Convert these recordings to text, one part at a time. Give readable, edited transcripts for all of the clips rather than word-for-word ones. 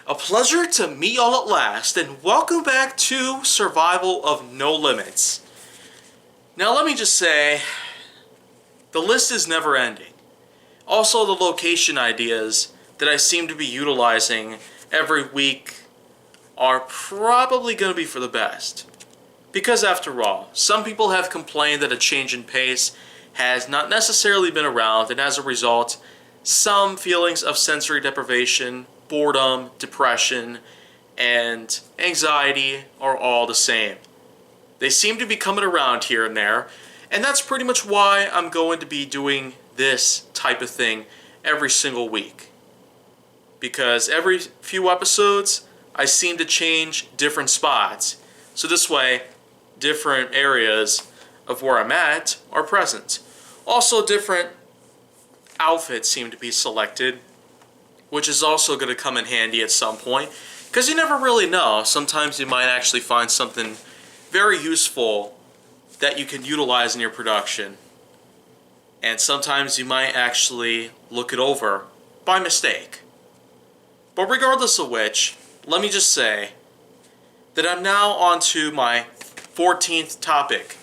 A pleasure to meet y'all at last, and welcome back to Survival of No Limits. Now let me just say, the list is never ending. Also, the location ideas that I seem to be utilizing every week are probably going to be for the best. Because after all, some people have complained that a change in pace has not necessarily been around, and as a result, some feelings of sensory deprivation, boredom, depression, and anxiety are all the same. They seem to be coming around here and there, and that's pretty much why I'm going to be doing this type of thing every single week. Because every few episodes, I seem to change different spots. So this way, different areas of where I'm at are present. Also, different outfits seem to be selected, which is also going to come in handy at some point, because you never really know. Sometimes you might actually find something very useful that you can utilize in your production, and sometimes you might actually look it over by mistake. But regardless of which, let me just say that I'm now on to my 14th topic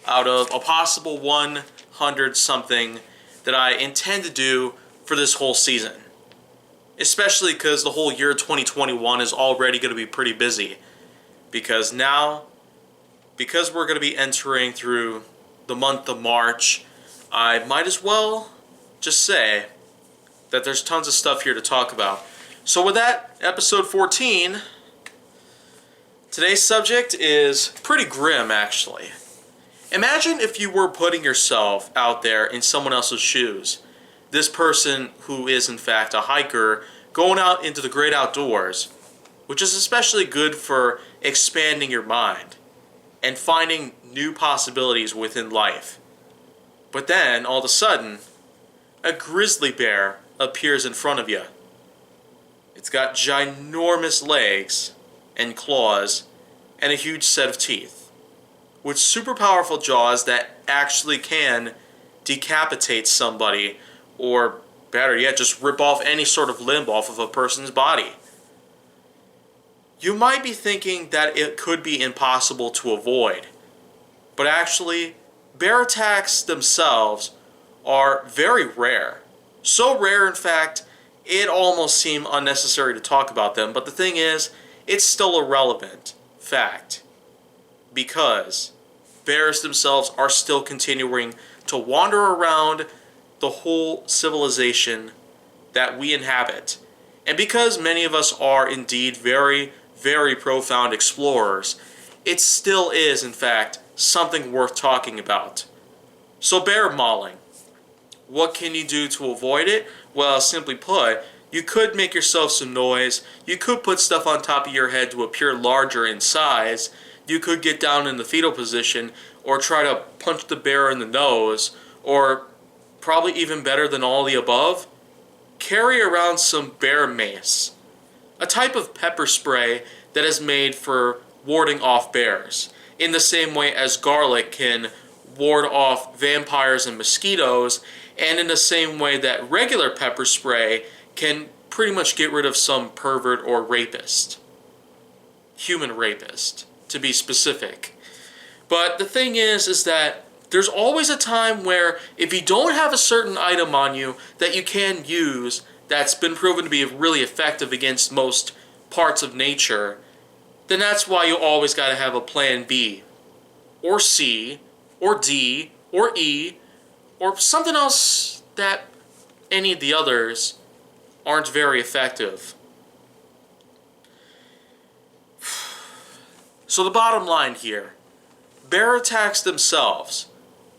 out of a possible 100 something that I intend to do for this whole season. Especially because the whole year 2021 is already going to be pretty busy. Because we're going to be entering through the month of March, I might as well just say that there's tons of stuff here to talk about. So with that, episode 14, today's subject is pretty grim actually. Imagine if you were putting yourself out there in someone else's shoes. This person who is in fact a hiker going out into the great outdoors, which is especially good for expanding your mind and finding new possibilities within life. But then, all of a sudden, a grizzly bear appears in front of you. It's got ginormous legs and claws and a huge set of teeth, with super powerful jaws that actually can decapitate somebody, or better yet, just rip off any sort of limb off of a person's body. You might be thinking that it could be impossible to avoid, but actually, bear attacks themselves are very rare. So rare, in fact, it almost seems unnecessary to talk about them, but the thing is, it's still a relevant fact, because bears themselves are still continuing to wander around the whole civilization that we inhabit. And because many of us are indeed very, very profound explorers, it still is, in fact, something worth talking about. So bear mauling. What can you do to avoid it? Well, simply put, you could make yourself some noise, you could put stuff on top of your head to appear larger in size, you could get down in the fetal position, or try to punch the bear in the nose, or probably even better than all the above, carry around some bear mace, a type of pepper spray that is made for warding off bears, in the same way as garlic can ward off vampires and mosquitoes, and in the same way that regular pepper spray can pretty much get rid of some pervert or rapist. Human rapist, to be specific. But the thing is that there's always a time where if you don't have a certain item on you that you can use that's been proven to be really effective against most parts of nature, then that's why you always got to have a plan B, or C, or D, or E, or something else that any of the others aren't very effective. So the bottom line here, bear attacks themselves,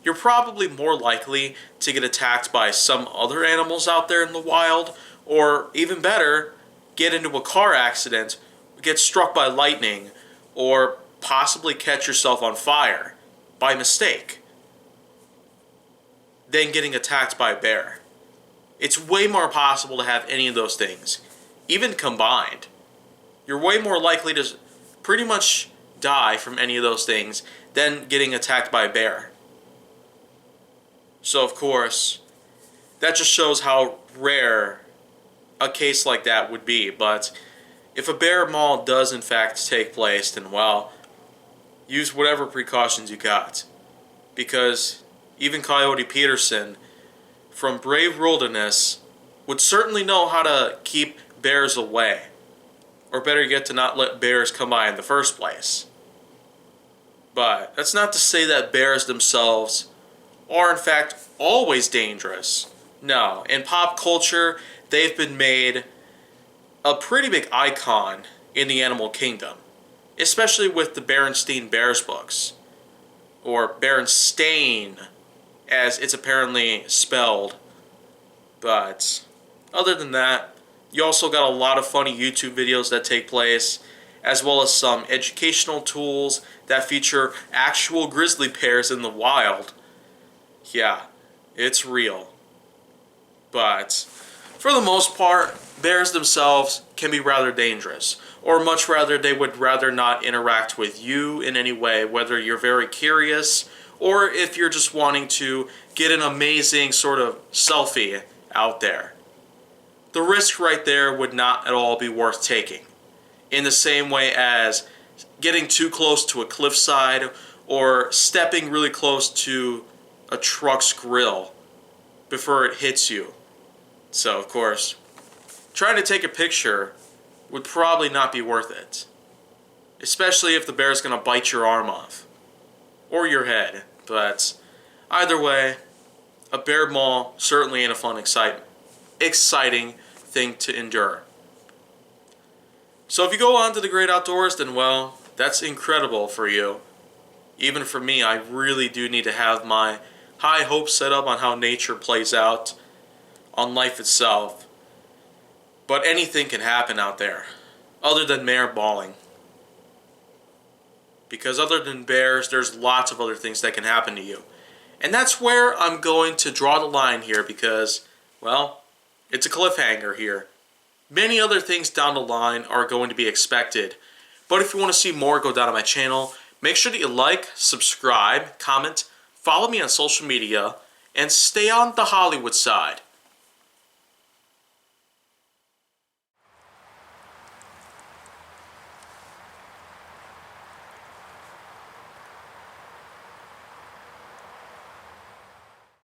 you're probably more likely to get attacked by some other animals out there in the wild, or even better, get into a car accident, get struck by lightning, or possibly catch yourself on fire by mistake, than getting attacked by a bear. It's way more possible to have any of those things, even combined. You're way more likely to pretty much die from any of those things than getting attacked by a bear. So of course, that just shows how rare a case like that would be. But if a bear maul does in fact take place, then well, use whatever precautions you got. Because even Coyote Peterson from Brave Wilderness would certainly know how to keep bears away. Or better yet, to not let bears come by in the first place. But that's not to say that bears themselves are in fact always dangerous. No, in pop culture, they've been made a pretty big icon in the animal kingdom. Especially with the Berenstain Bears books. Or Berenstain, as it's apparently spelled. But other than that, you also got a lot of funny YouTube videos that take place, as well as some educational tools that feature actual grizzly bears in the wild. Yeah, it's real. But for the most part, bears themselves can be rather dangerous, or much rather they would rather not interact with you in any way, whether you're very curious or if you're just wanting to get an amazing sort of selfie out there. The risk right there would not at all be worth taking. In the same way as getting too close to a cliffside or stepping really close to a truck's grill before it hits you. So, of course, trying to take a picture would probably not be worth it. Especially if the bear's going to bite your arm off. Or your head. But either way, a bear maul certainly ain't a fun, exciting thing to endure. So if you go on to the great outdoors, then well, that's incredible for you. Even for me, I really do need to have my high hopes set up on how nature plays out on life itself. But anything can happen out there, other than bear mauling. Because other than bears, there's lots of other things that can happen to you. And that's where I'm going to draw the line here because, well, it's a cliffhanger here. Many other things down the line are going to be expected. But if you want to see more, go down to my channel. Make sure that you like, subscribe, comment, follow me on social media, and stay on the Hollywood side.